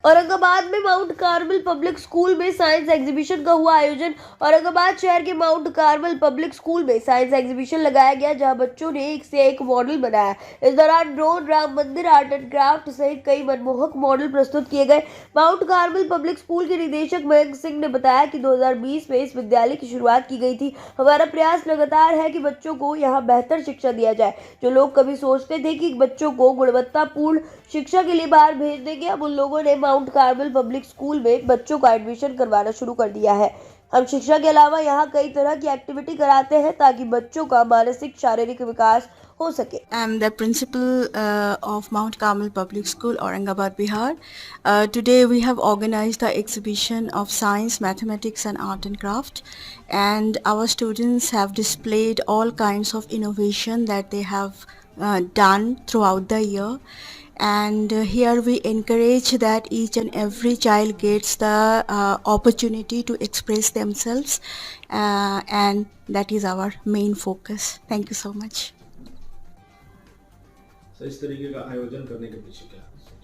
औरंगाबाद में mount Carmel public school में science exhibition का हुआ आयोजन। औरंगाबाद शहर के माउंट कार्मल पब्लिक स्कूल में साइंस एग्जीबिशन लगाया गया, जहां बच्चों ने एक से एक मॉडल बनाया। इस दौरान ड्रोन, राम मंदिर, आर्ट एंड क्राफ्ट सहित कई मनमोहक मॉडल प्रस्तुत किए गए। माउंट कार्मल पब्लिक स्कूल के निदेशक मयंक सिंह ने बताया कि 2020 में इस विद्यालय की शुरुआत की गई थी। हमारा प्रयास लगातार है कि बच्चों को यहाँ बेहतर शिक्षा दिया जाए। जो लोग कभी सोचते थे कि बच्चों को गुणवत्तापूर्ण शिक्षा के लिए बाहर भेज देंगे, अब उन लोगों ने माउंट कार्मल पब्लिक स्कूल में बच्चों का एडमिशन करवाना शुरू कर दिया है। हम शिक्षा के अलावा यहाँ कई तरह की एक्टिविटी कराते हैं ताकि बच्चों का मानसिक शारीरिक विकास हो सके। I am the principal of Mount Carmel Public School, Aurangabad, Bihar. Today we have organized the exhibition of science, mathematics and art and craft, and our students have displayed all kinds of innovation that they have done throughout the year. And here we encourage that each and every child gets the opportunity to express themselves, and that is our main focus. Thank you so much. तो इस तरीके का आयोजन करने के पीछे क्या सोच?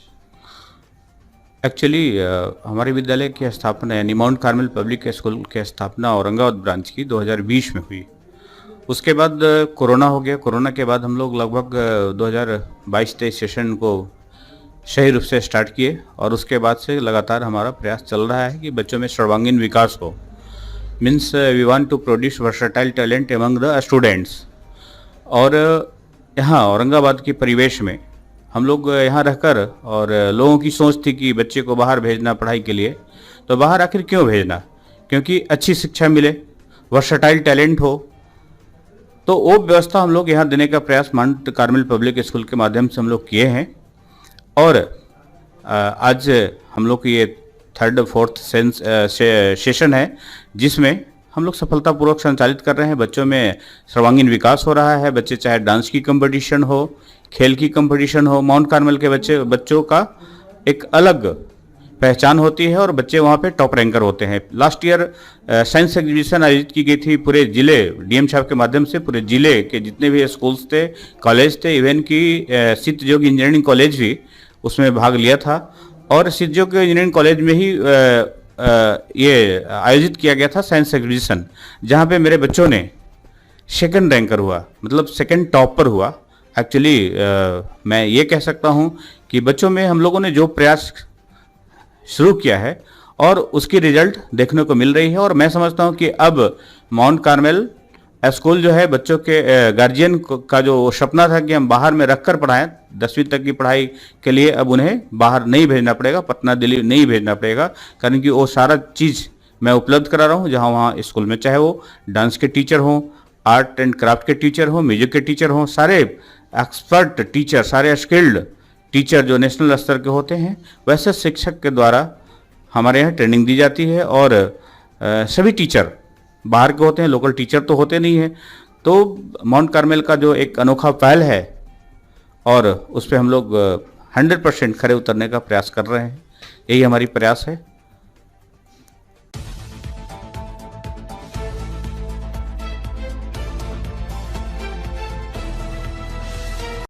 एक्चुअली हमारे विद्यालय की स्थापना यानी माउंट कार्मल पब्लिक स्कूल की स्थापना औरंगाबाद ब्रांच की 2020 में हुई। उसके बाद कोरोना हो गया। कोरोना के बाद हम लोग लगभग 2022-23 सेशन को सही रूप से स्टार्ट किए और उसके बाद से लगातार हमारा प्रयास चल रहा है कि बच्चों में सर्वांगीण विकास हो। Means we want to produce versatile talent among the students. और यहाँ औरंगाबाद के परिवेश में हम लोग यहाँ रहकर, और लोगों की सोच थी कि बच्चे को बाहर भेजना पढ़ाई के लिए, तो बाहर आखिर क्यों भेजना, क्योंकि अच्छी शिक्षा मिले, वर्सटाइल टैलेंट हो। तो वो व्यवस्था हम लोग यहाँ देने का प्रयास माउंट कार्मल पब्लिक स्कूल के माध्यम से हम लोग किए हैं। और आज हम लोग की ये 3rd-4th सेशन है, जिसमें हम लोग सफलतापूर्वक संचालित कर रहे हैं। बच्चों में सर्वांगीण विकास हो रहा है। बच्चे चाहे डांस की कंपटीशन हो, खेल की कंपटीशन हो, माउंट कार्मल के बच्चों का एक अलग पहचान होती है और बच्चे वहाँ पे टॉप रैंकर होते हैं। लास्ट ईयर साइंस एग्जीबिशन आयोजित की गई थी पूरे जिले, डीएम साहब के माध्यम से पूरे जिले के जितने भी स्कूल्स थे, कॉलेज थे, इवन की सिद्धयोग इंजीनियरिंग कॉलेज भी उसमें भाग लिया था। और सिद्धयोग इंजीनियरिंग कॉलेज में ही ये आयोजित किया गया था साइंस एग्जीबिशन, जहाँ पे मेरे बच्चों ने 2nd रैंकर हुआ, मतलब 2nd टॉपर हुआ। एक्चुअली मैं ये कह सकता हूँ कि बच्चों में हम लोगों ने जो प्रयास शुरू किया है और उसकी रिजल्ट देखने को मिल रही है। और मैं समझता हूँ कि अब माउंट कार्मल स्कूल जो है, बच्चों के गार्जियन का जो सपना था कि हम बाहर में रखकर पढ़ाएं, 10वीं तक की पढ़ाई के लिए अब उन्हें बाहर नहीं भेजना पड़ेगा, पटना दिल्ली नहीं भेजना पड़ेगा, कारण कि वो सारा चीज़ मैं उपलब्ध करा रहा हूँ जहाँ वहाँ स्कूल में, चाहे वो डांस के टीचर हों, आर्ट एंड क्राफ्ट के टीचर हों, म्यूजिक के टीचर हों, सारे एक्सपर्ट टीचर, सारे स्किल्ड टीचर जो नेशनल स्तर के होते हैं, वैसे शिक्षक के द्वारा हमारे यहाँ ट्रेनिंग दी जाती है। और सभी टीचर बाहर के होते हैं, लोकल टीचर तो होते नहीं हैं। तो माउंट कार्मल का जो एक अनोखा पहल है और उस पर हम लोग 100% खरे उतरने का प्रयास कर रहे हैं। यही हमारी प्रयास है।